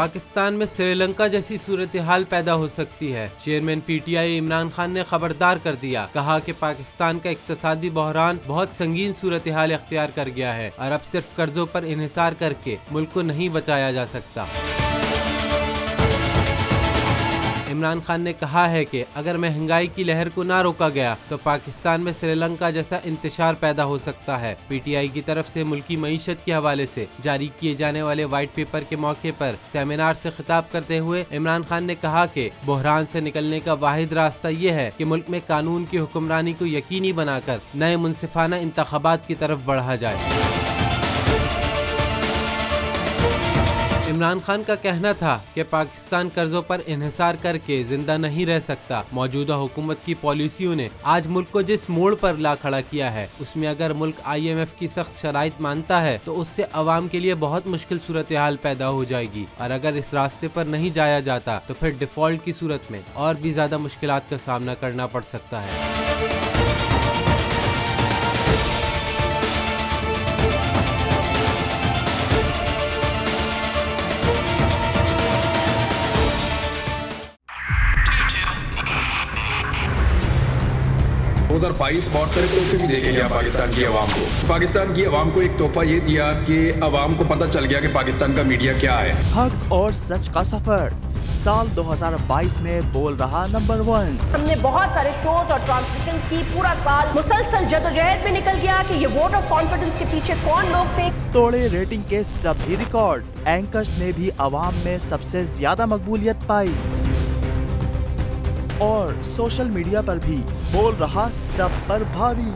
पाकिस्तान में श्रीलंका जैसी सूरत हाल पैदा हो सकती है। चेयरमैन पीटीआई इमरान खान ने खबरदार कर दिया, कहा कि पाकिस्तान का इक्तसादी बहरान बहुत संगीन सूरत हाल इख्तियार कर गया है और अब सिर्फ कर्जों पर इन्हिसार करके मुल्क को नहीं बचाया जा सकता। इमरान खान ने कहा है कि अगर महंगाई की लहर को ना रोका गया तो पाकिस्तान में श्रीलंका जैसा इंतशार पैदा हो सकता है। पीटीआई की तरफ से मुल्की मईशत के हवाले से जारी किए जाने वाले व्हाइट पेपर के मौके पर सेमिनार से खिताब करते हुए इमरान खान ने कहा कि बहरान से निकलने का वाहिद रास्ता ये है कि मुल्क में कानून की हुक्मरानी को यकीनी बनाकर नए मुनसिफाना इंतखाबात की तरफ बढ़ा जाए। इमरान खान का कहना था कि पाकिस्तान कर्जों पर इन्हिसार करके जिंदा नहीं रह सकता। मौजूदा हुकूमत की पॉलिसियों ने आज मुल्क को जिस मोड़ पर ला खड़ा किया है, उसमें अगर मुल्क IMF की सख्त शराइत मानता है तो उससे अवाम के लिए बहुत मुश्किल सूरत हाल पैदा हो जाएगी और अगर इस रास्ते पर नहीं जाया जाता तो फिर डिफॉल्ट की सूरत में और भी ज्यादा मुश्किलात का सामना करना पड़ सकता है। बहुत सारे तोहफे भी देखे गया पाकिस्तान की अवाम को एक तोहफा ये दिया कि अवाम को पता चल गया कि पाकिस्तान का मीडिया क्या है। हक और सच का सफर साल 2022 में बोल रहा नंबर 1। हमने बहुत सारे शोज और ट्रांसमिशंस की, पूरा साल मुसलसल जदोजहद में निकल गया कि ये वोट ऑफ कॉन्फिडेंस के पीछे कौन लोग थे। तोड़े रेटिंग के सभी रिकॉर्ड। एंकर्स ने भी अवाम में सबसे ज्यादा मकबूलियत पाई और सोशल मीडिया पर भी बोल रहा सब पर भारी।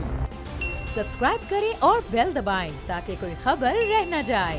सब्सक्राइब करें और बेल दबाएं ताकि कोई खबर रह न जाए।